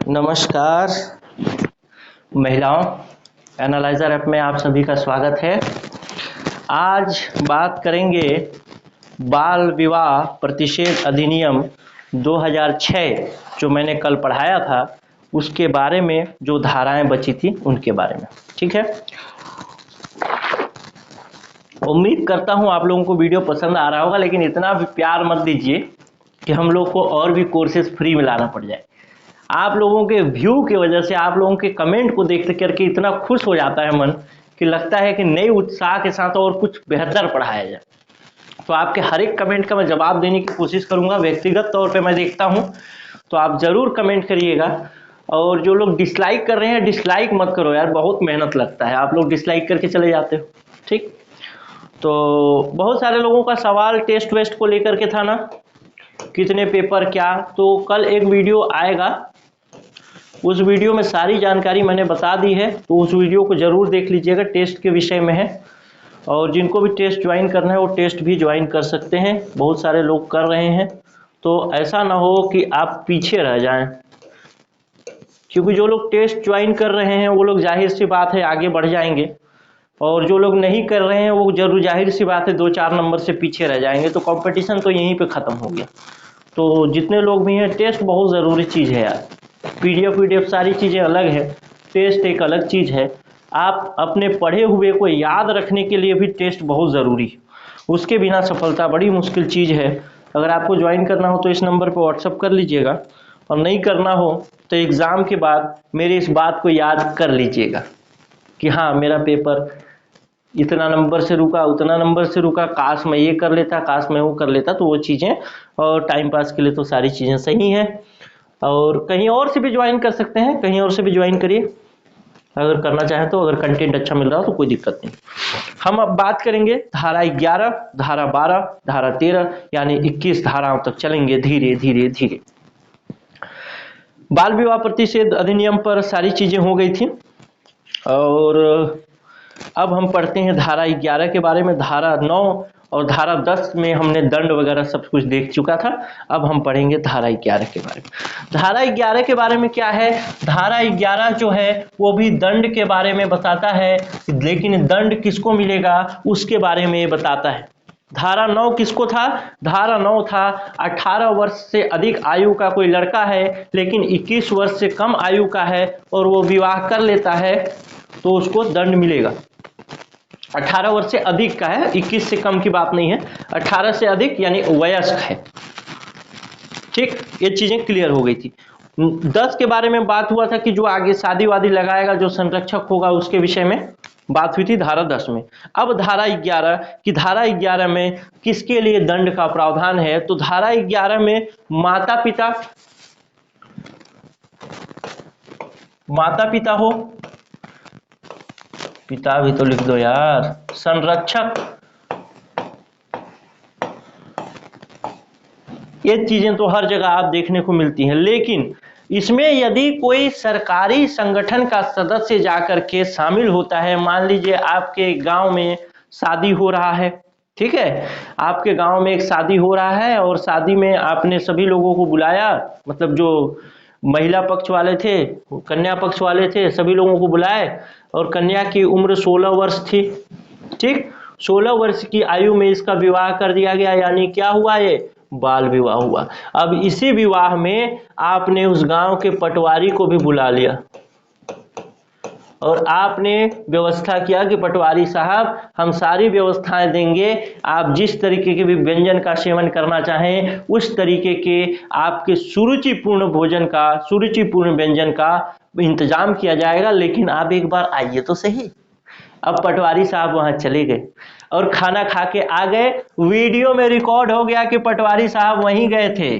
नमस्कार महिलाओं, analyser app में आप सभी का स्वागत है। आज बात करेंगे बाल विवाह प्रतिषेध अधिनियम 2006 जो मैंने कल पढ़ाया था उसके बारे में, जो धाराएं बची थी उनके बारे में। ठीक है, उम्मीद करता हूं आप लोगों को वीडियो पसंद आ रहा होगा, लेकिन इतना भी प्यार मत दीजिए कि हम लोग को और भी कोर्सेज फ्री में लाना पड़ जाए। आप लोगों के व्यू की वजह से, आप लोगों के कमेंट को देख करके इतना खुश हो जाता है मन कि लगता है कि नए उत्साह के साथ और कुछ बेहतर पढ़ाया जाए। तो आपके हर एक कमेंट का मैं जवाब देने की कोशिश करूंगा। व्यक्तिगत तौर पे मैं देखता हूं, तो आप जरूर कमेंट करिएगा। और जो लोग डिसलाइक कर रहे हैं, डिसलाइक मत करो यार, बहुत मेहनत लगता है। आप लोग डिसलाइक करके चले जाते हो। ठीक, तो बहुत सारे लोगों का सवाल टेस्ट वेस्ट को लेकर के था ना, कितने पेपर क्या। तो कल एक वीडियो आएगा, उस वीडियो में सारी जानकारी मैंने बता दी है, तो उस वीडियो को जरूर देख लीजिएगा। टेस्ट के विषय में है, और जिनको भी टेस्ट ज्वाइन करना है वो टेस्ट भी ज्वाइन कर सकते हैं। बहुत सारे लोग कर रहे हैं, तो ऐसा ना हो कि आप पीछे रह जाएं, क्योंकि जो लोग टेस्ट ज्वाइन कर रहे हैं वो लोग जाहिर सी बात है आगे बढ़ जाएंगे, और जो लोग नहीं कर रहे हैं वो जरूर जाहिर सी बात है 2-4 नंबर से पीछे रह जाएंगे। तो कंपटीशन तो यहीं पे ख़त्म हो गया। तो जितने लोग भी हैं, टेस्ट बहुत ज़रूरी चीज़ है यार। पीडीएफ सारी चीज़ें अलग है, टेस्ट एक अलग चीज़ है। आप अपने पढ़े हुए को याद रखने के लिए भी टेस्ट बहुत ज़रूरी है। उसके बिना सफलता बड़ी मुश्किल चीज़ है। अगर आपको ज्वाइन करना हो तो इस नंबर पर व्हाट्सअप कर लीजिएगा, और नहीं करना हो तो एग्ज़ाम के बाद मेरी इस बात को याद कर लीजिएगा कि हाँ, मेरा पेपर इतना नंबर से रुका, उतना नंबर से रुका, काश मैं ये कर लेता, काश मैं वो कर लेता। तो वो चीज़ें, और टाइम पास के लिए तो सारी चीज़ें सही हैं। और कहीं और से भी ज्वाइन कर सकते हैं, कहीं और से भी ज्वाइन करिए अगर करना चाहें तो। अगर कंटेंट अच्छा मिल रहा हो तो कोई दिक्कत नहीं। हम अब बात करेंगे धारा 11, धारा 12, धारा 13, यानी 21 धाराओं तक चलेंगे धीरे धीरे धीरे। बाल विवाह प्रतिषेध अधिनियम पर सारी चीज़ें हो गई थी, और अब हम पढ़ते हैं धारा 11 के बारे में। धारा 9 और धारा 10 में हमने दंड वगैरह सब कुछ देख चुका था। अब हम पढ़ेंगे धारा 11 के बारे में। धारा 11 के बारे में क्या है? धारा 11 जो है वो भी दंड के बारे में बताता है, लेकिन दंड किसको मिलेगा उसके बारे में ये बताता है। धारा 9 किसको था? धारा 9 था 18 वर्ष से अधिक आयु का कोई लड़का है, लेकिन 21 वर्ष से कम आयु का है और वो विवाह कर लेता है तो उसको दंड मिलेगा। 18 वर्ष से अधिक का है, 21 से कम की बात नहीं है। 18 से अधिक यानी वयस्क है। ठीक, ये चीजें क्लियर हो गई थी। 10 के बारे में बात हुआ था कि जो आगे शादी वादी लगाएगा, जो संरक्षक होगा, उसके विषय में बात हुई थी धारा 10 में। अब धारा 11 की, धारा 11 में किसके लिए दंड का प्रावधान है? तो धारा 11 में माता पिता हो, पिता भी तो लिख दो यार, संरक्षक, ये चीजें तो हर जगह आप देखने को मिलती हैं। लेकिन इसमें यदि कोई सरकारी संगठन का सदस्य जाकर के शामिल होता है, मान लीजिए आपके गांव में शादी हो रहा है, ठीक है, आपके गांव में एक शादी हो रहा है, और शादी में आपने सभी लोगों को बुलाया, मतलब जो महिला पक्ष वाले थे, कन्या पक्ष वाले थे, सभी लोगों को बुलाए, और कन्या की उम्र 16 वर्ष थी। ठीक, 16 वर्ष की आयु में इसका विवाह कर दिया गया, यानी क्या हुआ? ये बाल विवाह हुआ। अब इसी विवाह में आपने उस गांव के पटवारी को भी बुला लिया, और आपने व्यवस्था किया कि पटवारी साहब, हम सारी व्यवस्थाएं देंगे, आप जिस तरीके के भी व्यंजन का सेवन करना चाहें उस तरीके के आपके सुरुचिपूर्ण भोजन का, सुरुचिपूर्ण व्यंजन का इंतजाम किया जाएगा, लेकिन आप एक बार आइए तो सही। अब पटवारी साहब वहां चले गए और खाना खा के आ गए। वीडियो में रिकॉर्ड हो गया कि पटवारी साहब वहीं गए थे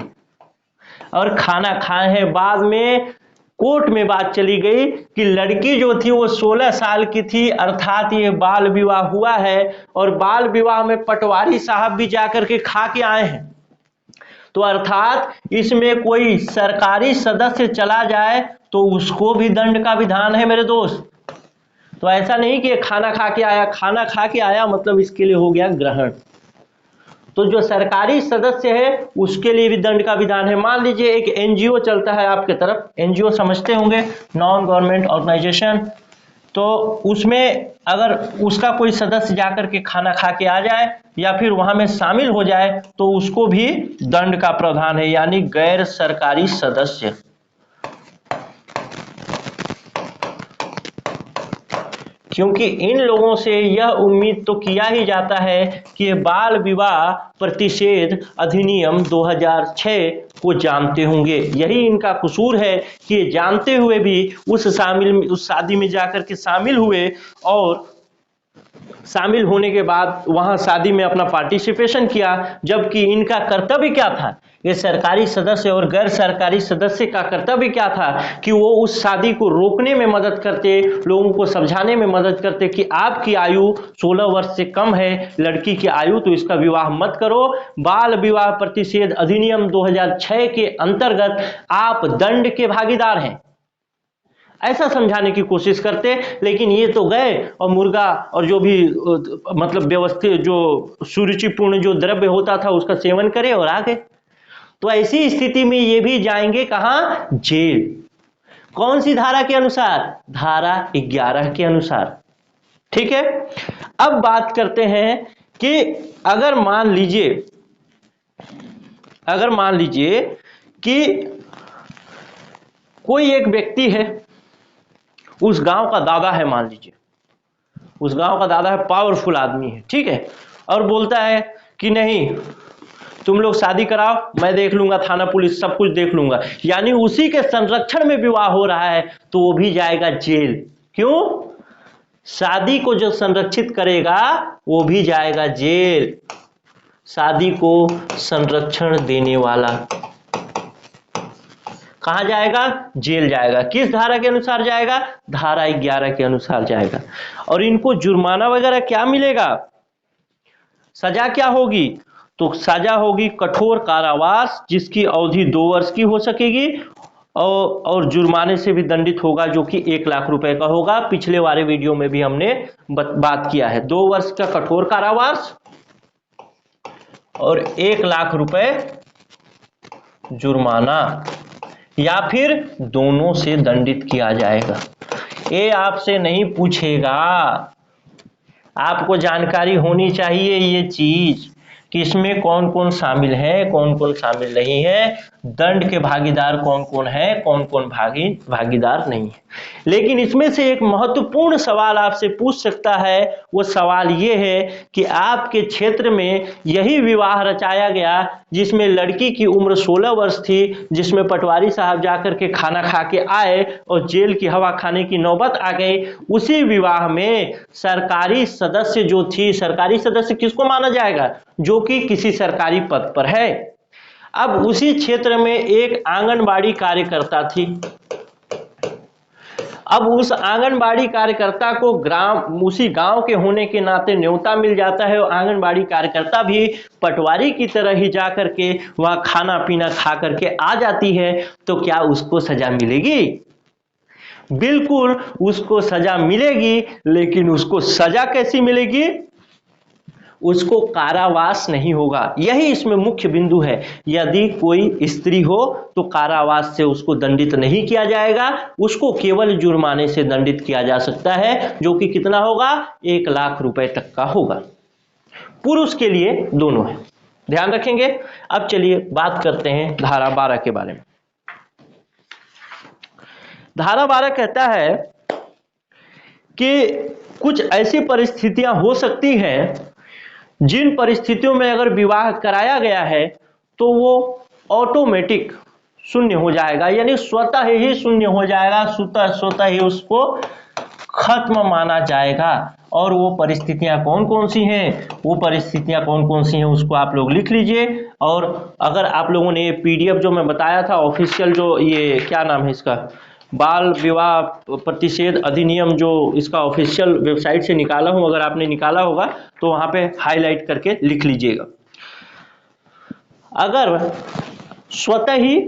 और खाना खाए हैं। बाद में कोर्ट में बात चली गई कि लड़की जो थी वो 16 साल की थी, अर्थात ये बाल विवाह हुआ है, और बाल विवाह में पटवारी साहब भी जाकर के खा के आए हैं। तो अर्थात इसमें कोई सरकारी सदस्य चला जाए तो उसको भी दंड का विधान है मेरे दोस्त। तो ऐसा नहीं कि खाना खा के आया, खाना खा के आया मतलब इसके लिए हो गया ग्रहण। तो जो सरकारी सदस्य है उसके लिए भी दंड का विधान है। मान लीजिए एक एनजीओ चलता है आपके तरफ, एनजीओ समझते होंगे, नॉन गवर्नमेंट ऑर्गेनाइजेशन, तो उसमें अगर उसका कोई सदस्य जाकर के खाना खा के आ जाए या फिर वहां में शामिल हो जाए तो उसको भी दंड का प्रावधान है, यानी गैर सरकारी सदस्य। क्योंकि इन लोगों से यह उम्मीद तो किया ही जाता है कि बाल विवाह प्रतिषेध अधिनियम 2006 को जानते होंगे। यही इनका कसूर है कि जानते हुए भी उस शादी में जाकर के शामिल हुए और शामिल होने के बाद वहां शादी में अपना पार्टिसिपेशन किया, जबकि इनका कर्तव्य क्या था, ये सरकारी सदस्य और गैर सरकारी सदस्य का कर्तव्य क्या था कि वो उस शादी को रोकने में मदद करते, लोगों को समझाने में मदद करते कि आपकी आयु 16 वर्ष से कम है, लड़की की आयु, तो इसका विवाह मत करो। बाल विवाह प्रतिषेध अधिनियम 2006 के अंतर्गत आप दंड के भागीदार हैं, ऐसा समझाने की कोशिश करते। लेकिन ये तो गए और मुर्गा और जो भी मतलब व्यवस्थित जो सुरुचिपूर्ण जो द्रव्य होता था उसका सेवन करे और आ गए। तो ऐसी स्थिति में ये भी जाएंगे कहां, जेल। कौन सी धारा के अनुसार, धारा 11 के अनुसार। ठीक है, अब बात करते हैं कि अगर मान लीजिए कि कोई एक व्यक्ति है, उस गांव का दादा है, मान लीजिए उस गांव का दादा है, पावरफुल आदमी है, ठीक है, और बोलता है कि नहीं तुम लोग शादी कराओ, मैं देख लूंगा, थाना पुलिस सब कुछ देख लूंगा, यानी उसी के संरक्षण में विवाह हो रहा है, तो वो भी जाएगा जेल। क्यों? शादी को जो संरक्षित करेगा वो भी जाएगा जेल, शादी को संरक्षण देने वाला कहां जाएगा, जेल जाएगा। किस धारा के अनुसार जाएगा, धारा 11 के अनुसार जाएगा। और इनको जुर्माना वगैरह क्या मिलेगा, सजा क्या होगी, तो सजा होगी कठोर कारावास जिसकी अवधि 2 वर्ष की हो सकेगी और जुर्माने से भी दंडित होगा जो कि 1 लाख रुपए का होगा। पिछले वाले वीडियो में भी हमने बात किया है, 2 वर्ष का कठोर कारावास और 1 लाख रुपए जुर्माना, या फिर दोनों से दंडित किया जाएगा। ये आपसे नहीं पूछेगा, आपको जानकारी होनी चाहिए ये चीज कि इसमें कौन कौन शामिल है, कौन कौन शामिल नहीं है, दंड के भागीदार कौन कौन है, कौन कौन भागीदार नहीं है। लेकिन इसमें से एक महत्वपूर्ण सवाल आपसे पूछ सकता है, वो सवाल ये है कि आपके क्षेत्र में यही विवाह रचाया गया जिसमें लड़की की उम्र 16 वर्ष थी, जिसमें पटवारी साहब जाकर के खाना खा के आए और जेल की हवा खाने की नौबत आ गई। उसी विवाह में सरकारी सदस्य जो थी, सरकारी सदस्य किसको माना जाएगा, जो कि किसी सरकारी पद पर है। अब उसी क्षेत्र में एक आंगनबाड़ी कार्यकर्ता थी। अब उस आंगनबाड़ी कार्यकर्ता को उसी गांव के होने के नाते न्योता मिल जाता है और आंगनबाड़ी कार्यकर्ता भी पटवारी की तरह ही जाकर के वहां खाना पीना खा करके आ जाती है। तो क्या उसको सजा मिलेगी? बिल्कुल उसको सजा मिलेगी, लेकिन उसको सजा कैसी मिलेगी, उसको कारावास नहीं होगा। यही इसमें मुख्य बिंदु है। यदि कोई स्त्री हो तो कारावास से उसको दंडित नहीं किया जाएगा, उसको केवल जुर्माने से दंडित किया जा सकता है, जो कि कितना होगा, 1 लाख रुपए तक का होगा। पुरुष के लिए दोनों है, ध्यान रखेंगे। अब चलिए बात करते हैं धारा 12 के बारे में। धारा 12 कहता है कि कुछ ऐसी परिस्थितियां हो सकती हैं जिन परिस्थितियों में अगर विवाह कराया गया है तो वो ऑटोमेटिक शून्य हो जाएगा, यानी स्वतः ही शून्य हो जाएगा, स्वतः ही उसको खत्म माना जाएगा। और वो परिस्थितियां कौन कौन सी हैं, वो परिस्थितियां कौन कौन सी हैं उसको आप लोग लिख लीजिए। और अगर आप लोगों ने ये पीडीएफ जो मैं बताया था ऑफिशियल, जो ये क्या नाम है इसका, बाल विवाह प्रतिषेध अधिनियम, जो इसका ऑफिशियल वेबसाइट से निकाला हूं, अगर आपने निकाला होगा तो वहां पे हाईलाइट करके लिख लीजिएगा। अगर स्वतः ही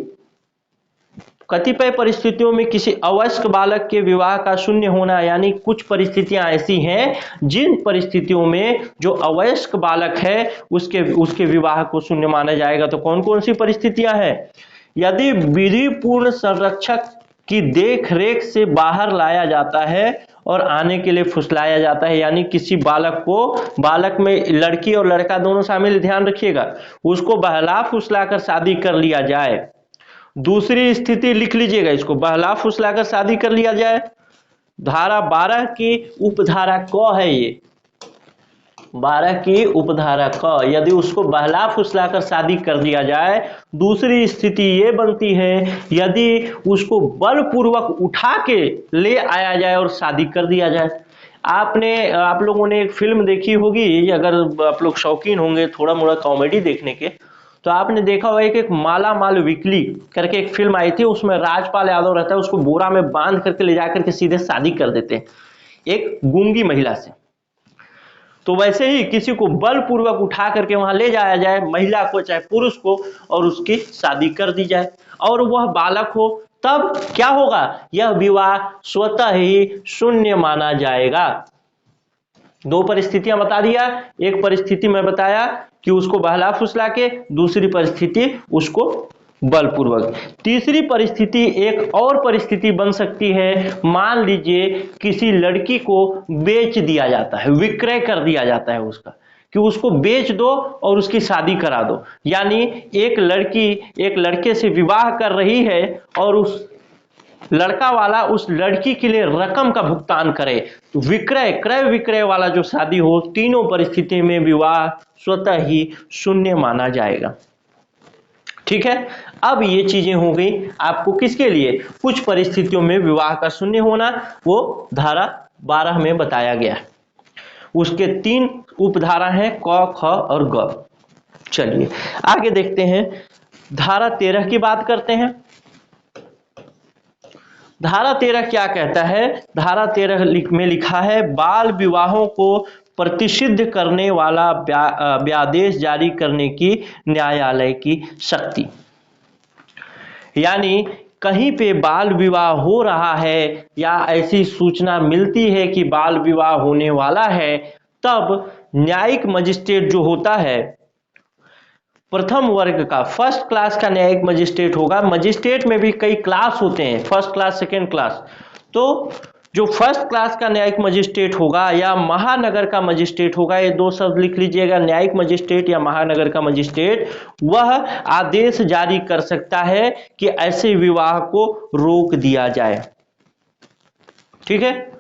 कतिपय परिस्थितियों में किसी अवयस्क बालक के विवाह का शून्य होना, यानी कुछ परिस्थितियां ऐसी हैं जिन परिस्थितियों में जो अवयस्क बालक है उसके विवाह को शून्य माना जाएगा। तो कौन कौन सी परिस्थितियां हैं? यदि विधिपूर्ण संरक्षक की देख रेख से बाहर लाया जाता है और आने के लिए फुसलाया जाता है, यानी किसी बालक में लड़की और लड़का दोनों शामिल, ध्यान रखिएगा, उसको बहला फुसला कर शादी कर लिया जाए। दूसरी स्थिति लिख लीजिएगा, इसको बहला फुसला कर शादी कर लिया जाए। धारा 12 की उपधारा क है, ये 12 की उपधारा क, यदि उसको बहला फुसला कर शादी कर दिया जाए। दूसरी स्थिति ये बनती है यदि उसको बलपूर्वक उठा के ले आया जाए और शादी कर दिया जाए। आप लोगों ने एक फिल्म देखी होगी, अगर आप लोग शौकीन होंगे थोड़ा मोड़ा कॉमेडी देखने के, तो आपने देखा होगा एक माला माल वीकली करके एक फिल्म आई थी, उसमें राजपाल यादव रहता है, उसको बोरा में बांध करके ले जाकर के सीधे शादी कर देते हैं एक गूंगी महिला से। तो वैसे ही किसी को बलपूर्वक उठा करके वहां ले जाया जाए, महिला को चाहे पुरुष को, और उसकी शादी कर दी जाए और वह बालक हो, तब क्या होगा? यह विवाह स्वतः ही शून्य माना जाएगा। दो परिस्थितियां बता दिया, एक परिस्थिति में बताया कि उसको बहला फुसला के, दूसरी परिस्थिति उसको बलपूर्वक। तीसरी परिस्थिति एक और परिस्थिति बन सकती है, मान लीजिए किसी लड़की को बेच दिया जाता है, विक्रय कर दिया जाता है उसका, कि उसको बेच दो और उसकी शादी करा दो। यानी एक लड़की एक लड़के से विवाह कर रही है और उस लड़का वाला उस लड़की के लिए रकम का भुगतान करे, तो क्रय विक्रय वाला जो शादी हो, तीनों परिस्थिति में विवाह स्वतः ही शून्य माना जाएगा। ठीक है, अब ये चीजें हो गई आपको किसके लिए? कुछ परिस्थितियों में विवाह का शून्य होना, वो धारा 12 में बताया गया है। उसके 3 उपधारा हैं, क, ख और ग। चलिए आगे देखते हैं, धारा 13 की बात करते हैं। धारा 13 क्या कहता है? धारा 13 में लिखा है, बाल विवाहों को प्रतिषिद्ध करने वाला व्यादेश जारी करने की न्यायालय की शक्ति। यानी कहीं पे बाल विवाह हो रहा है या ऐसी सूचना मिलती है कि बाल विवाह होने वाला है, तब न्यायिक मजिस्ट्रेट जो होता है, प्रथम वर्ग का फर्स्ट क्लास का न्यायिक मजिस्ट्रेट होगा। मजिस्ट्रेट में भी कई क्लास होते हैं, फर्स्ट क्लास, सेकेंड क्लास। तो जो फर्स्ट क्लास का न्यायिक मजिस्ट्रेट होगा या महानगर का मजिस्ट्रेट होगा, ये 2 शब्द लिख लीजिएगा, न्यायिक मजिस्ट्रेट या महानगर का मजिस्ट्रेट, वह आदेश जारी कर सकता है कि ऐसे विवाह को रोक दिया जाए। ठीक है,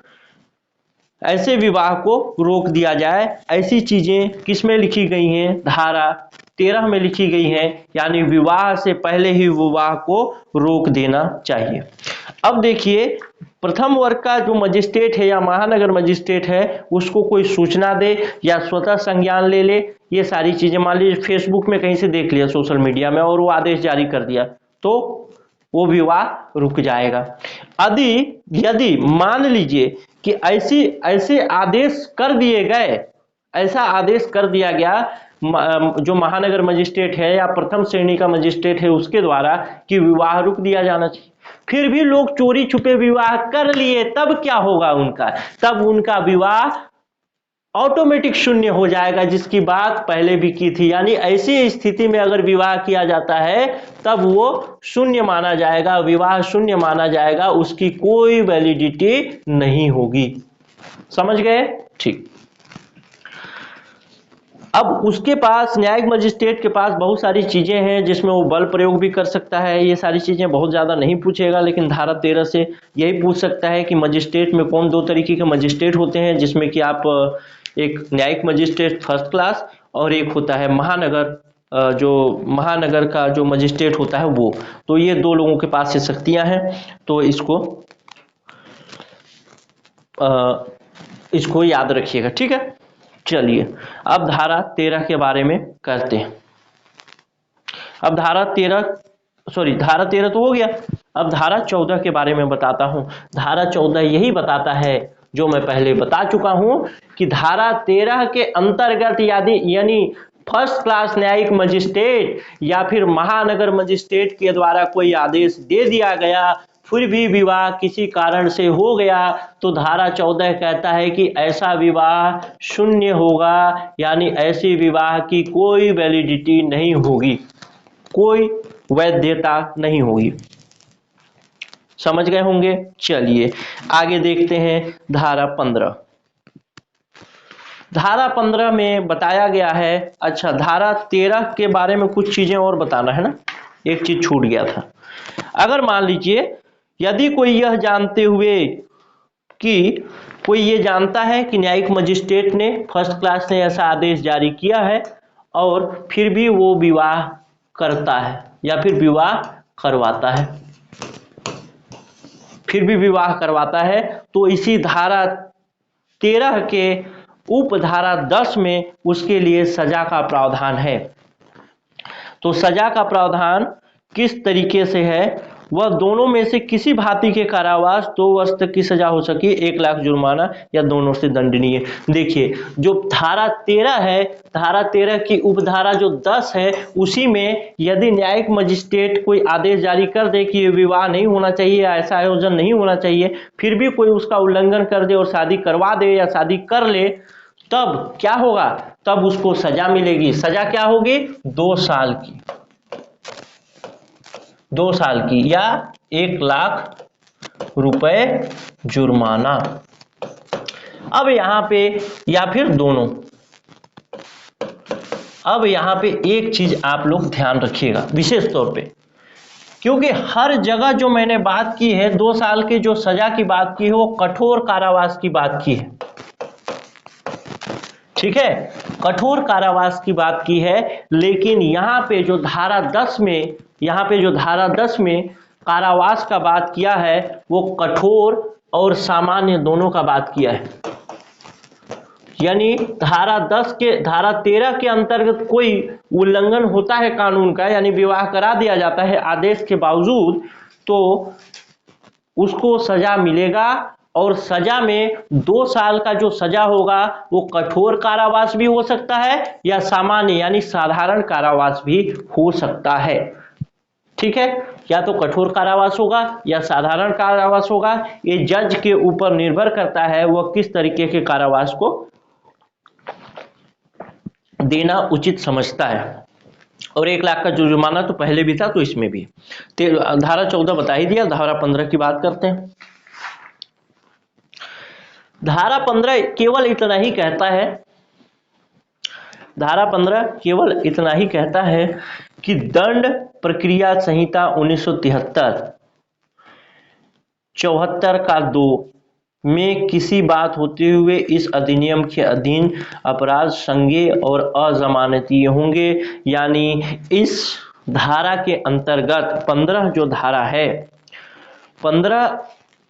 ऐसे विवाह को रोक दिया जाए। ऐसी चीजें किसमें लिखी गई हैं? धारा 13 में लिखी गई हैं, यानी विवाह से पहले ही विवाह को रोक देना चाहिए। अब देखिए, प्रथम वर्ग का जो मजिस्ट्रेट है या महानगर मजिस्ट्रेट है, उसको कोई सूचना दे या स्वतः संज्ञान ले ले, ये सारी चीजें, मान लीजिए फेसबुक में कहीं से देख लिया, सोशल मीडिया में, और वो आदेश जारी कर दिया, तो वो विवाह रुक जाएगा। यदि मान लीजिए कि ऐसे आदेश कर दिए गए, ऐसा आदेश कर दिया गया जो महानगर मजिस्ट्रेट है या प्रथम श्रेणी का मजिस्ट्रेट है उसके द्वारा, कि विवाह रुक दिया जाना चाहिए, फिर भी लोग चोरी छुपे विवाह कर लिए, तब क्या होगा उनका? तब उनका विवाह ऑटोमेटिक शून्य हो जाएगा, जिसकी बात पहले भी की थी। यानी ऐसी स्थिति में अगर विवाह किया जाता है तब वो शून्य माना जाएगा, विवाह शून्य माना जाएगा, उसकी कोई वैलिडिटी नहीं होगी। समझ गए? ठीक। अब उसके पास, न्यायिक मजिस्ट्रेट के पास बहुत सारी चीजें हैं जिसमें वो बल प्रयोग भी कर सकता है। ये सारी चीजें बहुत ज्यादा नहीं पूछेगा, लेकिन धारा 13 से यही पूछ सकता है कि मजिस्ट्रेट में कौन 2 तरीके के मजिस्ट्रेट होते हैं, जिसमें कि आप एक न्यायिक मजिस्ट्रेट फर्स्ट क्लास और एक होता है महानगर, जो महानगर का जो मजिस्ट्रेट होता है वो। तो ये 2 लोगों के पास ये शक्तियां हैं, तो इसको याद रखिएगा। ठीक है, चलिए अब धारा 13 के बारे में करते हैं। अब धारा 13 तो हो गया। अब धारा 14 के बारे में बताता हूं। धारा 14 यही बताता है जो मैं पहले बता चुका हूं कि धारा 13 के अंतर्गत यानी फर्स्ट क्लास न्यायिक मजिस्ट्रेट या फिर महानगर मजिस्ट्रेट के द्वारा कोई आदेश दे दिया गया, फिर भी विवाह किसी कारण से हो गया, तो धारा 14 कहता है कि ऐसा विवाह शून्य होगा, यानी ऐसे विवाह की कोई वैलिडिटी नहीं होगी, कोई वैधता नहीं होगी। समझ गए होंगे। चलिए आगे देखते हैं धारा 15। धारा 15 में बताया गया है, अच्छा धारा 13 के बारे में कुछ चीजें और बताना है ना, एक चीज छूट गया था। अगर मान लीजिए यदि कोई यह जानते हुए कि कोई ये जानता है कि न्यायिक मजिस्ट्रेट ने फर्स्ट क्लास ने ऐसा आदेश जारी किया है और फिर भी वो विवाह करता है या फिर विवाह करवाता है, फिर भी विवाह करवाता है, तो इसी धारा 13 के उपधारा 10 में उसके लिए सजा का प्रावधान है। तो सजा का प्रावधान किस तरीके से है, वह दोनों में से किसी भांति के कारावास 2 वर्ष तक की सजा हो सके, 1 लाख जुर्माना या दोनों से दंडनीय। देखिए जो धारा 13 है, धारा 13 की उपधारा जो 10 है, उसी में यदि न्यायिक मजिस्ट्रेट कोई आदेश जारी कर दे कि ये विवाह नहीं होना चाहिए, ऐसा आयोजन नहीं होना चाहिए, फिर भी कोई उसका उल्लंघन कर दे और शादी करवा दे या शादी कर ले, तब क्या होगा, तब उसको सजा मिलेगी। सजा क्या होगी, 2 साल की, 2 साल की या 1 लाख रुपए जुर्माना। अब यहां पे या फिर दोनों, अब यहां पे एक चीज आप लोग ध्यान रखिएगा विशेष तौर पे, क्योंकि हर जगह जो मैंने बात की है 2 साल की जो सजा की बात की है वो कठोर कारावास की बात की है, ठीक है, कठोर कारावास की बात की है। लेकिन यहाँ पे जो धारा 10 में, यहाँ पे जो धारा 10 में कारावास का बात किया है वो कठोर और सामान्य दोनों का बात किया है। यानी धारा 10 के, धारा 13 के अंतर्गत कोई उल्लंघन होता है कानून का, यानी विवाह करा दिया जाता है आदेश के बावजूद, तो उसको सजा मिलेगा, और सजा में 2 साल का जो सजा होगा वो कठोर कारावास भी हो सकता है या सामान्य यानी साधारण कारावास भी हो सकता है, ठीक है, या तो कठोर कारावास होगा या साधारण कारावास होगा, ये जज के ऊपर निर्भर करता है वह किस तरीके के कारावास को देना उचित समझता है। और 1 लाख का जुर्माना तो पहले भी था तो इसमें भी। धारा 14 बता ही दिया, धारा 15 की बात करते हैं। धारा 15 केवल इतना ही कहता है, धारा 15 केवल इतना ही कहता है कि दंड प्रक्रिया संहिता 1973 74 का 2 में किसी बात होते हुए इस अधिनियम के अधीन अपराध संज्ञेय और अजमानतीय होंगे। यानी इस धारा के अंतर्गत 15 जो धारा है, 15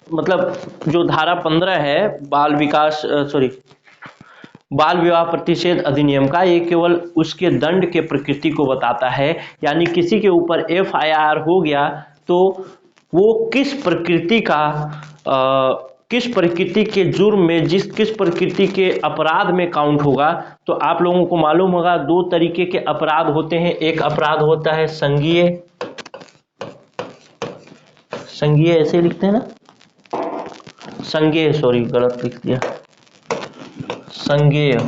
मतलब जो धारा 15 है बाल विकास बाल विवाह प्रतिषेध अधिनियम का, ये केवल उसके दंड के प्रकृति को बताता है। यानी किसी के ऊपर FIR हो गया तो वो किस प्रकृति का किस प्रकृति के जुर्म में, किस प्रकृति के अपराध में काउंट होगा। तो आप लोगों को मालूम होगा 2 तरीके के अपराध होते हैं, एक अपराध होता है संज्ञेय, संज्ञेय ऐसे लिखते हैं ना, संज्ञेय, सॉरी गलत लिख दिया, संज्ञेय,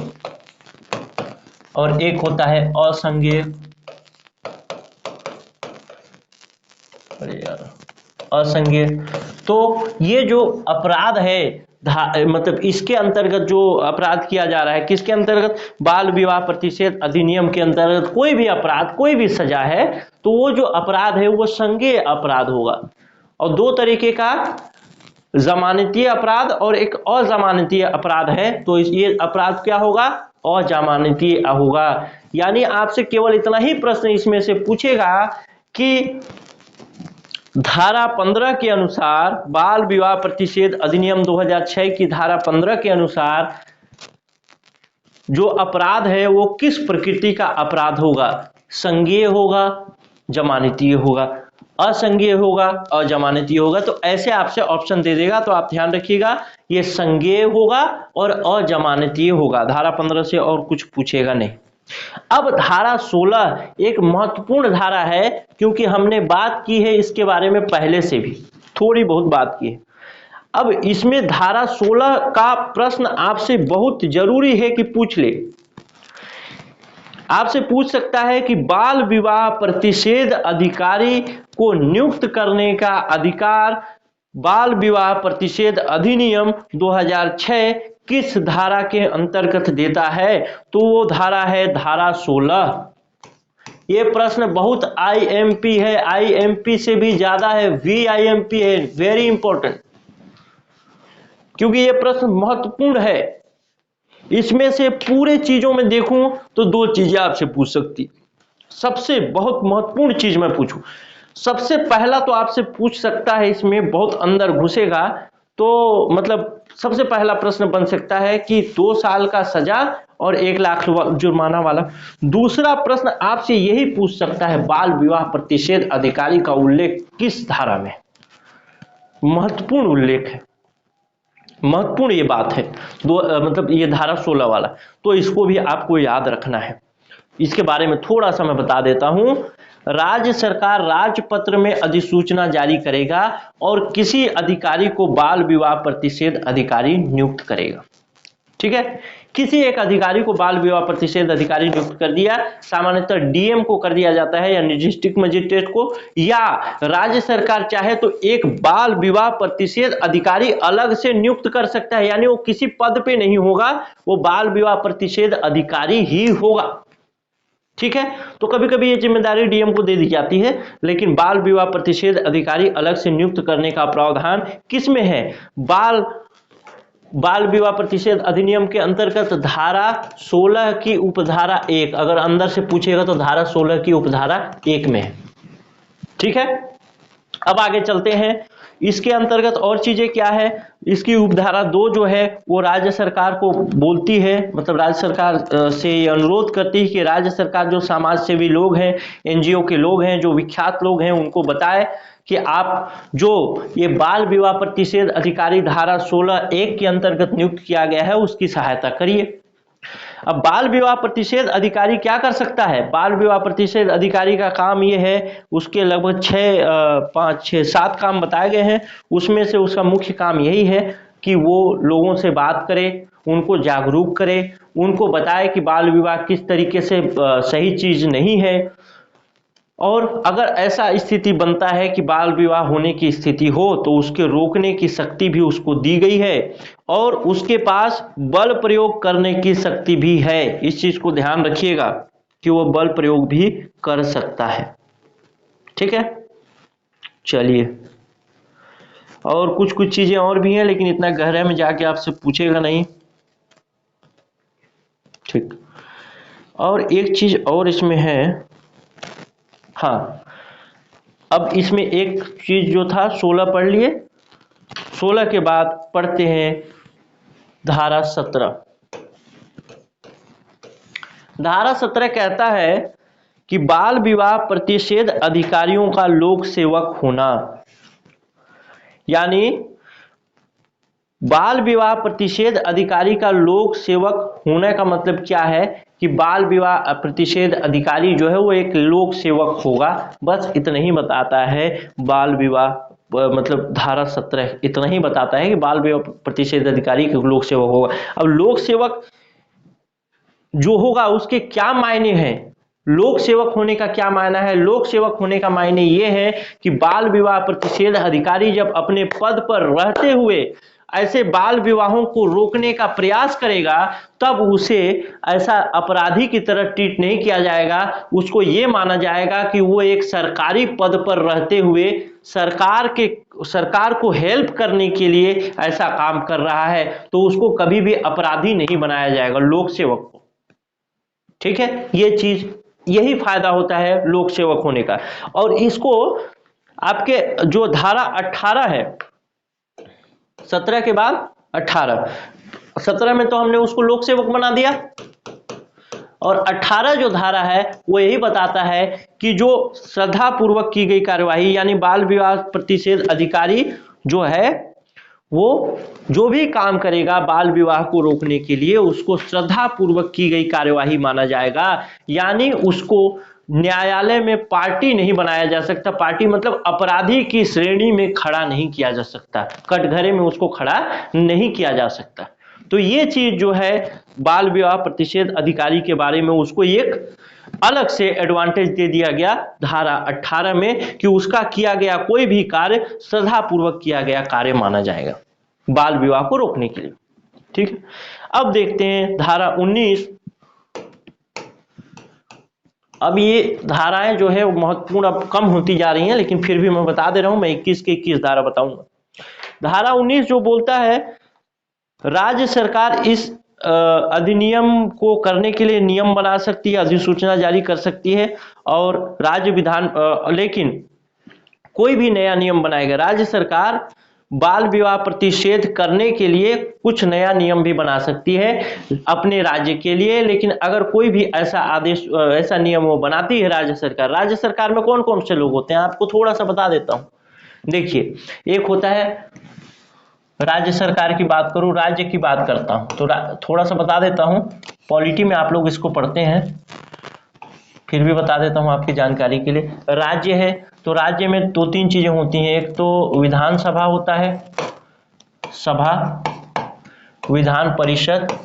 और एक होता है असंज्ञेय, अरे यार असंज्ञेय। तो ये जो अपराध है मतलब इसके अंतर्गत जो अपराध किया जा रहा है, किसके अंतर्गत, बाल विवाह प्रतिषेध अधिनियम के अंतर्गत कोई भी अपराध, कोई भी सजा है, तो वो जो अपराध है वो संज्ञेय अपराध होगा। और 2 तरीके का, जमानतीय अपराध और एक अजमानतीय अपराध है, तो ये अपराध क्या होगा, अजमानतीय होगा। यानी आपसे केवल इतना ही प्रश्न इसमें से पूछेगा कि धारा 15 के अनुसार, बाल विवाह प्रतिषेध अधिनियम 2006 की धारा 15 के अनुसार जो अपराध है वो किस प्रकृति का अपराध होगा, संज्ञेय होगा, जमानतीय होगा, असंज्ञेय होगा और जमानतीय होगा। तो ऐसे आपसे ऑप्शन दे देगा, तो आप ध्यान रखिएगा ये संज्ञेय होगा और अजमानतीय होगा। धारा 15 से और कुछ पूछेगा नहीं। अब धारा 16 एक महत्वपूर्ण धारा है, क्योंकि हमने बात की है इसके बारे में पहले से भी, थोड़ी बहुत बात की है। अब इसमें धारा 16 का प्रश्न आपसे बहुत जरूरी है कि पूछ ले। आपसे पूछ सकता है कि बाल विवाह प्रतिषेध अधिकारी को नियुक्त करने का अधिकार बाल विवाह प्रतिषेध अधिनियम 2006 किस धारा के अंतर्गत देता है? तो वो धारा है धारा 16। ये प्रश्न बहुत आईएमपी है, आईएमपी से भी ज्यादा है, वीआईएमपी है, वेरी इंपॉर्टेंट, क्योंकि ये प्रश्न महत्वपूर्ण है। इसमें से पूरे चीजों में देखूं तो दो चीजें आपसे पूछ सकती। सबसे बहुत महत्वपूर्ण चीज मैं पूछूं, सबसे पहला तो आपसे पूछ सकता है, इसमें बहुत अंदर घुसेगा तो मतलब सबसे पहला प्रश्न बन सकता है कि 2 साल का सजा और 1 लाख जुर्माना वाला। दूसरा प्रश्न आपसे यही पूछ सकता है, बाल विवाह प्रतिषेध अधिकारी का उल्लेख किस धारा में? महत्वपूर्ण उल्लेख है, महत्वपूर्ण ये बात है, मतलब ये धारा 16 वाला, तो इसको भी आपको याद रखना है। इसके बारे में थोड़ा सा मैं बता देता हूं। राज्य सरकार राजपत्र में अधिसूचना जारी करेगा और किसी अधिकारी को बाल विवाह प्रतिषेध अधिकारी नियुक्त करेगा। ठीक है, किसी एक अधिकारी को बाल विवाह प्रतिषेध अधिकारी नियुक्त कर दिया, सामान्यतः डीएम को कर दिया जाता है या डिस्ट्रिक्ट मजिस्ट्रेट को, या राज्य सरकार चाहे तो एक बाल विवाह प्रतिषेध अधिकारी अलग से नियुक्त कर सकता है, यानी वो किसी पद पे नहीं होगा, वो बाल विवाह प्रतिषेध अधिकारी ही होगा। ठीक है, तो कभी कभी ये जिम्मेदारी डीएम को दे दी जाती है, लेकिन बाल विवाह प्रतिषेध अधिकारी अलग से नियुक्त करने का प्रावधान किसमें है? बाल विवाह प्रतिषेध अधिनियम के अंतर्गत धारा 16 की उपधारा 1, अगर अंदर से पूछेगा तो धारा 16 की उपधारा 1 में है। ठीक है, अब आगे चलते हैं। इसके अंतर्गत और चीजें क्या है? इसकी उपधारा 2 जो है वो राज्य सरकार को बोलती है, मतलब राज्य सरकार से ये अनुरोध करती है कि राज्य सरकार जो समाज सेवी लोग हैं, एनजीओ के लोग हैं, जो विख्यात लोग हैं, उनको बताए कि आप जो ये बाल विवाह प्रतिषेध अधिकारी धारा 16(1) के अंतर्गत नियुक्त किया गया है उसकी सहायता करिए। अब बाल विवाह प्रतिषेध अधिकारी क्या कर सकता है? बाल विवाह प्रतिषेध अधिकारी का काम ये है, उसके लगभग 5, 6, 7 काम बताए गए हैं। उसमें से उसका मुख्य काम यही है कि वो लोगों से बात करे, उनको जागरूक करे, उनको बताए कि बाल विवाह किस तरीके से सही चीज नहीं है, और अगर ऐसा स्थिति बनता है कि बाल विवाह होने की स्थिति हो तो उसके रोकने की शक्ति भी उसको दी गई है और उसके पास बल प्रयोग करने की शक्ति भी है। इस चीज को ध्यान रखिएगा कि वो बल प्रयोग भी कर सकता है। ठीक है, चलिए, और कुछ चीजें और भी हैं, लेकिन इतना गहरे में जाके आपसे पूछेगा नहीं। ठीक, और एक चीज और इसमें है, हाँ, अब इसमें एक चीज जो था 16 पढ़ लिए, 16 के बाद पढ़ते हैं धारा 17। धारा 17 कहता है कि बाल विवाह प्रतिषेध अधिकारियों का लोक सेवक होना, यानी बाल विवाह प्रतिषेध अधिकारी का लोक सेवक होने का मतलब क्या है कि बाल विवाह प्रतिषेध अधिकारी जो है वो एक लोक सेवक होगा। बस इतना ही बताता है बाल विवाह, मतलब धारा 17 इतना ही बताता है कि बाल विवाह प्रतिषेध अधिकारी के लोक सेवक होगा। अब लोक सेवक जो होगा उसके क्या मायने हैं? लोक सेवक होने का क्या मायना है? लोक सेवक होने का मायने ये है कि बाल विवाह प्रतिषेध अधिकारी जब अपने पद पर रहते हुए ऐसे बाल विवाहों को रोकने का प्रयास करेगा तब उसे ऐसा अपराधी की तरह ट्रीट नहीं किया जाएगा। उसको ये माना जाएगा कि वो एक सरकारी पद पर रहते हुए सरकार को हेल्प करने के लिए ऐसा काम कर रहा है, तो उसको कभी भी अपराधी नहीं बनाया जाएगा, लोक सेवक को। ठीक है, ये चीज, यही फायदा होता है लोक सेवक होने का। और इसको आपके जो धारा 18 है, 17 के बाद 18, 17 में तो हमने उसको लोक सेवक बना दिया, और 18 जो धारा है वो यही बताता है कि जो श्रद्धा पूर्वक की गई कार्यवाही, यानी बाल विवाह प्रतिषेध अधिकारी जो है वो जो भी काम करेगा बाल विवाह को रोकने के लिए उसको श्रद्धा पूर्वक की गई कार्यवाही माना जाएगा, यानी उसको न्यायालय में पार्टी नहीं बनाया जा सकता। पार्टी मतलब अपराधी की श्रेणी में खड़ा नहीं किया जा सकता, कटघरे में उसको खड़ा नहीं किया जा सकता। तो ये चीज जो है बाल विवाह प्रतिषेध अधिकारी के बारे में उसको एक अलग से एडवांटेज दे दिया गया धारा 18 में कि उसका किया गया कोई भी कार्य श्रद्धा पूर्वक किया गया कार्य माना जाएगा बाल विवाह को रोकने के लिए। ठीक है, अब देखते हैं धारा 19। अब ये धाराएं जो है महत्वपूर्ण अब कम होती जा रही हैं, लेकिन फिर भी मैं बता दे रहा हूं, मैं 21 के 21 धारा बताऊंगा। धारा 19 जो बोलता है राज्य सरकार इस अधिनियम को करने के लिए नियम बना सकती है, अधिसूचना जारी कर सकती है और राज्य विधान लेकिन कोई भी नया नियम बनाएगा राज्य सरकार बाल विवाह प्रतिषेध करने के लिए कुछ नया नियम भी बना सकती है अपने राज्य के लिए। लेकिन अगर कोई भी ऐसा आदेश ऐसा नियम वो बनाती है राज्य सरकार में कौन कौन से लोग होते हैं आपको थोड़ा सा बता देता हूं। देखिए, एक होता है राज्य सरकार की बात करूं, राज्य की बात करता हूं तो थोड़ा सा बता देता हूं, पॉलिटी में आप लोग इसको पढ़ते हैं, फिर भी बता देता हूं आपकी जानकारी के लिए। राज्य है तो राज्य में दो तीन चीजें होती हैं, एक तो विधानसभा होता है, सभा, विधान परिषद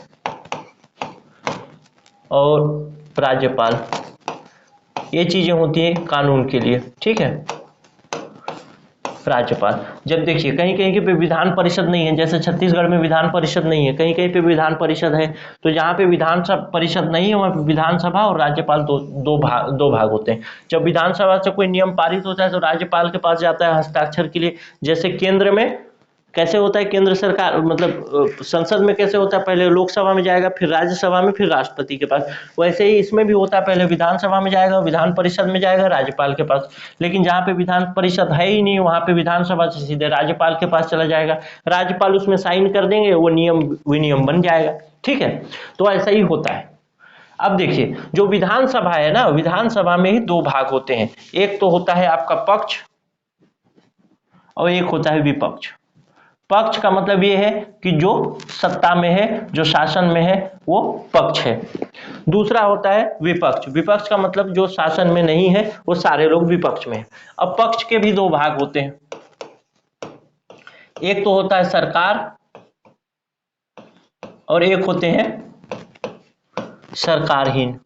और राज्यपाल, ये चीजें होती हैं कानून के लिए। ठीक है, राज्यपाल जब देखिए कहीं कहीं पे विधान परिषद नहीं है, जैसे छत्तीसगढ़ में विधान परिषद नहीं है, कहीं कहीं पे विधान परिषद है, तो जहाँ पे विधान परिषद नहीं है वहाँ पे विधानसभा और राज्यपाल दो भाग होते हैं। जब विधानसभा से कोई नियम पारित होता है तो राज्यपाल के पास जाता है हस्ताक्षर के लिए। जैसे केंद्र में कैसे होता है, केंद्र सरकार मतलब संसद में कैसे होता है, पहले लोकसभा में जाएगा, फिर राज्यसभा में, फिर राष्ट्रपति के पास, वैसे ही इसमें भी होता है, पहले विधानसभा में जाएगा, विधान परिषद में जाएगा, राज्यपाल के पास। लेकिन जहाँ पे विधान परिषद है ही नहीं वहाँ पे विधानसभा से सीधे राज्यपाल के पास चला जाएगा, राज्यपाल उसमें साइन कर देंगे, वो विनियम बन जाएगा। ठीक है, तो ऐसा ही होता है। अब देखिए जो विधानसभा है ना, विधानसभा में ही दो भाग होते हैं, एक तो होता है आपका पक्ष और एक होता है विपक्ष। पक्ष का मतलब ये है कि जो सत्ता में है, जो शासन में है, वो पक्ष है। दूसरा होता है विपक्ष। विपक्ष का मतलब जो शासन में नहीं है, वो सारे लोग विपक्ष में है। अब पक्ष के भी दो भाग होते हैं, एक तो होता है सरकार और एक होते हैं सरकारहीन।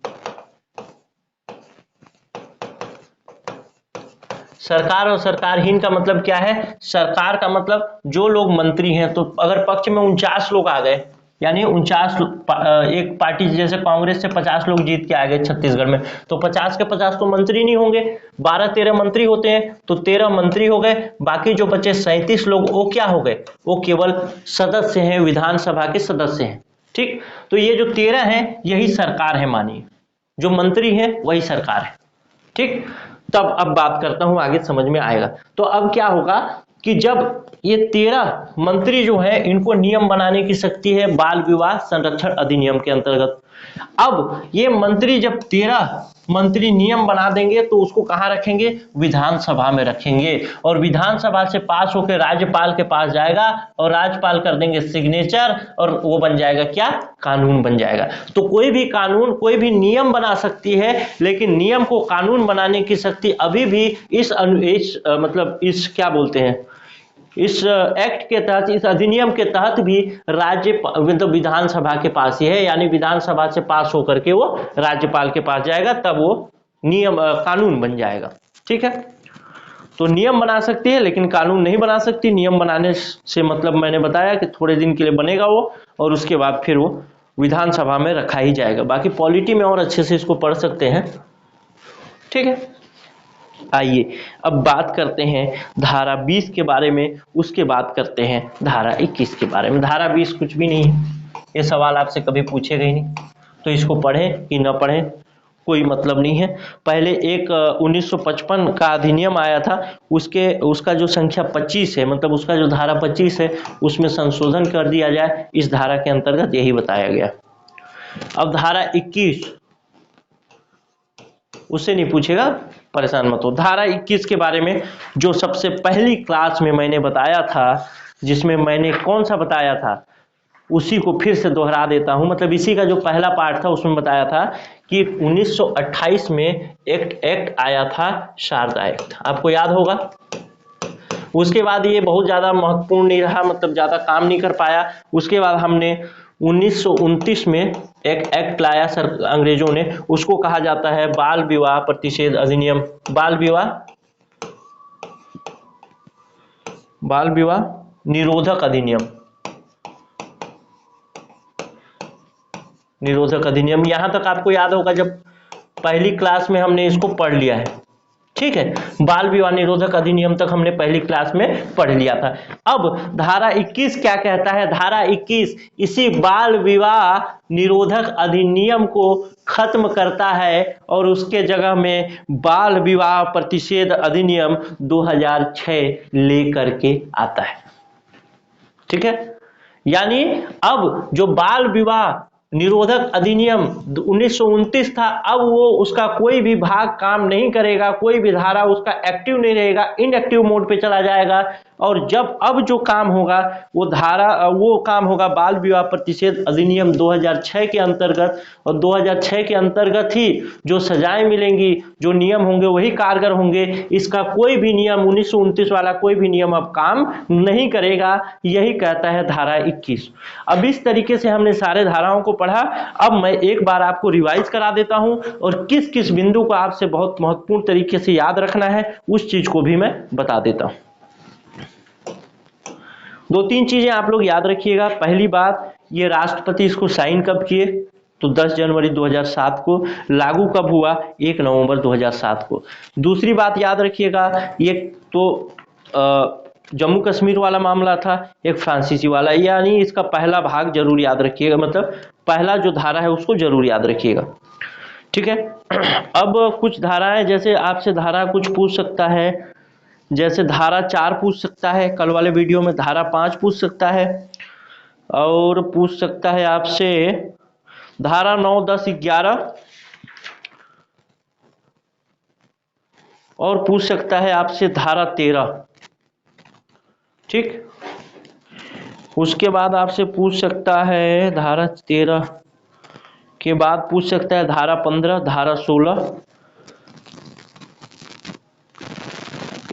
सरकार और सरकारहीन का मतलब क्या है, सरकार का मतलब जो लोग मंत्री हैं, तो अगर पक्ष में 49 लोग आ गए, यानी 49 एक पार्टी जैसे कांग्रेस से 50 लोग जीत के आ गए छत्तीसगढ़ में, तो 50 के 50 तो मंत्री नहीं होंगे, 12-13 मंत्री होते हैं तो 13 मंत्री हो गए, बाकी जो बचे 37 लोग वो क्या हो गए, वो केवल सदस्य हैं, विधानसभा के सदस्य हैं। ठीक, तो ये जो 13 हैं यही सरकार है, मानिए जो मंत्री हैं वही सरकार है। ठीक, तब अब बात करता हूं, आगे समझ में आएगा। तो अब क्या होगा कि जब ये 13 मंत्री जो है इनको नियम बनाने की शक्ति है बाल विवाह संरक्षण अधिनियम के अंतर्गत। अब ये मंत्री जब 13 मंत्री नियम बना देंगे तो उसको कहां रखेंगे, विधानसभा में रखेंगे, और विधानसभा से पास होकर राज्यपाल के पास जाएगा और राज्यपाल कर देंगे सिग्नेचर और वो बन जाएगा क्या, कानून बन जाएगा। तो कोई भी कानून, कोई भी नियम बना सकती है, लेकिन नियम को कानून बनाने की शक्ति अभी भी इस क्या बोलते हैं, इस एक्ट के तहत, इस अधिनियम के तहत भी राज्य मतलब विधानसभा के पास ही है, यानी विधानसभा से पास होकर के वो राज्यपाल के पास जाएगा, तब वो नियम कानून बन जाएगा। ठीक है, तो नियम बना सकती है लेकिन कानून नहीं बना सकती। नियम बनाने से मतलब मैंने बताया कि थोड़े दिन के लिए बनेगा वो, और उसके बाद फिर वो विधानसभा में रखा ही जाएगा। बाकी पॉलिटी में और अच्छे से इसको पढ़ सकते हैं। ठीक है, आइए अब बात करते हैं धारा 20 के बारे में, उसके बाद करते हैं धारा 21 के बारे में। धारा 20 कुछ भी नहीं है, ये सवाल आपसे कभी पूछेगा ही नहीं, तो इसको पढ़ें कि न पढ़ें कोई मतलब नहीं है। पहले एक 1955 का अधिनियम आया था, उसका जो संख्या 25 है, मतलब उसका जो धारा 25 है उसमें संशोधन कर दिया जाए, इस धारा के अंतर्गत यही बताया गया। अब धारा 21 उससे नहीं पूछेगा, परेशान मत हो। धारा 21 के बारे में जो सबसे पहली क्लास में मैंने बताया था जिसमें मैंने कौन सा बताया था उसी को फिर से दोहरा देता हूं। मतलब इसी का जो पहला पार्ट था उसमें बताया था कि 1928 में एक्ट आया था, शारदा एक्ट, आपको याद होगा। उसके बाद ये बहुत ज़्यादा महत्वपूर्ण नहीं रहा, मतलब ज़्यादा काम नहीं कर पाया। उसके बाद हमने 1929 में एक एक्ट लाया सर अंग्रेजों ने, उसको कहा जाता है बाल विवाह प्रतिषेध अधिनियम। बाल विवाह निरोधक अधिनियम। यहां तक आपको याद होगा, जब पहली क्लास में हमने इसको पढ़ लिया है, ठीक है। बाल विवाह निरोधक अधिनियम तक हमने पहली क्लास में पढ़ लिया था। अब धारा 21 क्या कहता है? धारा 21 इसी बाल विवाह निरोधक अधिनियम को खत्म करता है और उसके जगह में बाल विवाह प्रतिषेध अधिनियम 2006 लेकर के आता है, ठीक है। यानी अब जो बाल विवाह निरोधक अधिनियम 1929 था, अब वो उसका कोई भी भाग काम नहीं करेगा, कोई भी धारा उसका एक्टिव नहीं रहेगा, इनएक्टिव मोड पे चला जाएगा। और जब अब जो काम होगा वो काम होगा बाल विवाह प्रतिषेध अधिनियम 2006 के अंतर्गत, और 2006 के अंतर्गत ही जो सजाएं मिलेंगी, जो नियम होंगे वही कारगर होंगे। इसका कोई भी नियम 1929 वाला कोई भी नियम अब काम नहीं करेगा, यही कहता है धारा 21। अब इस तरीके से हमने सारे धाराओं को पढ़ा। अब मैं एक बार आपको रिवाइज करा देता हूं और किस किस बिंदु को आपसे बहुत महत्वपूर्ण तरीके से याद रखना है उस चीज को भी मैं बता देता हूं। दो तीन चीजें आप लोग याद रखिएगा। पहली बात, ये राष्ट्रपति इसको साइन कब किए? तो 10 जनवरी 2007 को। लागू कब हुआ? 1 नवंबर 2007 को। दूसरी बात याद रखिएगा, ये तो जम्मू कश्मीर वाला मामला था, एक फ्रांसीसी वाला, यानी इसका पहला भाग जरूर याद रखिएगा, मतलब पहला जो धारा है उसको जरूर याद रखिएगा, ठीक है। अब कुछ धाराएं, जैसे आपसे धारा कुछ पूछ सकता है, जैसे धारा 4 पूछ सकता है, कल वाले वीडियो में धारा 5 पूछ सकता है, और पूछ सकता है आपसे धारा 9, 10, 11, और पूछ सकता है आपसे धारा 13, ठीक। उसके बाद आपसे पूछ सकता है धारा 13 के बाद पूछ सकता है धारा 15, धारा 16,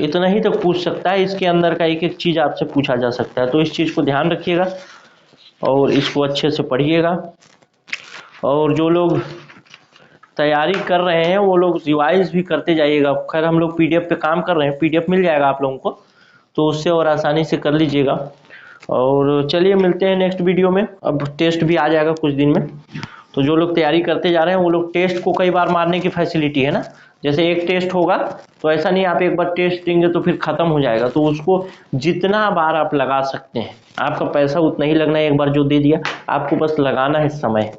इतना ही तक पूछ सकता है। इसके अंदर का एक एक चीज आपसे पूछा जा सकता है, तो इस चीज को ध्यान रखिएगा और इसको अच्छे से पढ़िएगा। और जो लोग तैयारी कर रहे हैं वो लोग रिवाइज भी करते जाइएगा। खैर हम लोग पीडीएफ पे काम कर रहे हैं, पीडीएफ मिल जाएगा आप लोगों को, तो उससे और आसानी से कर लीजिएगा। और चलिए मिलते हैं नेक्स्ट वीडियो में। अब टेस्ट भी आ जाएगा कुछ दिन में, तो जो लोग तैयारी करते जा रहे हैं वो लोग टेस्ट को कई बार मारने की फैसिलिटी है ना। जैसे एक टेस्ट होगा तो ऐसा नहीं आप एक बार टेस्ट देंगे तो फिर खत्म हो जाएगा, तो उसको जितना बार आप लगा सकते हैं, आपका पैसा उतना ही लगना है। एक बार जो दे दिया आपको बस लगाना है समय,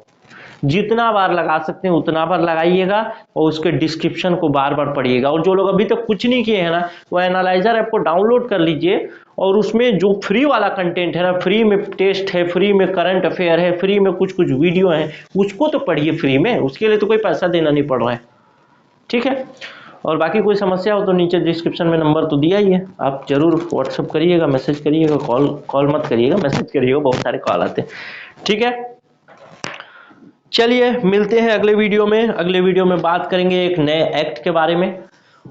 जितना बार लगा सकते हैं उतना बार लगाइएगा और उसके डिस्क्रिप्शन को बार बार पढ़िएगा। और जो लोग अभी तक कुछ नहीं किए हैं ना, वो एनालाइजर ऐप को डाउनलोड कर लीजिए और उसमें जो फ्री वाला कंटेंट है ना, फ्री में टेस्ट है, फ्री में करंट अफेयर है, फ्री में कुछ कुछ वीडियो है, उसको तो पढ़िए फ्री में, उसके लिए तो कोई पैसा देना नहीं पड़ रहा है, ठीक है। और बाकी कोई समस्या हो तो नीचे डिस्क्रिप्शन में नंबर तो दिया ही है, आप जरूर व्हाट्सअप करिएगा, मैसेज करिएगा, कॉल मत करिएगा, मैसेज करिएगा, बहुत सारे कॉल आते हैं, ठीक है। चलिए मिलते हैं अगले वीडियो में। अगले वीडियो में बात करेंगे एक नए एक्ट के बारे में,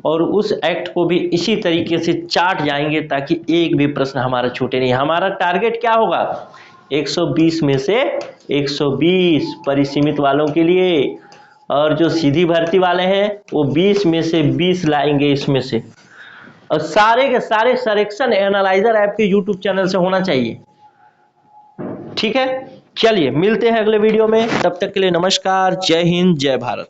और उस एक्ट को भी इसी तरीके से चाट जाएंगे ताकि एक भी प्रश्न हमारा छूटे नहीं। हमारा टारगेट क्या होगा? 120 में से 120 परिसीमित वालों के लिए, और जो सीधी भर्ती वाले हैं वो 20 में से 20 लाएंगे इसमें से। और सारे के सारे सिलेक्शन एनालाइजर ऐप के यूट्यूब चैनल से होना चाहिए, ठीक है। चलिए मिलते हैं अगले वीडियो में, तब तक के लिए नमस्कार, जय हिंद, जय भारत।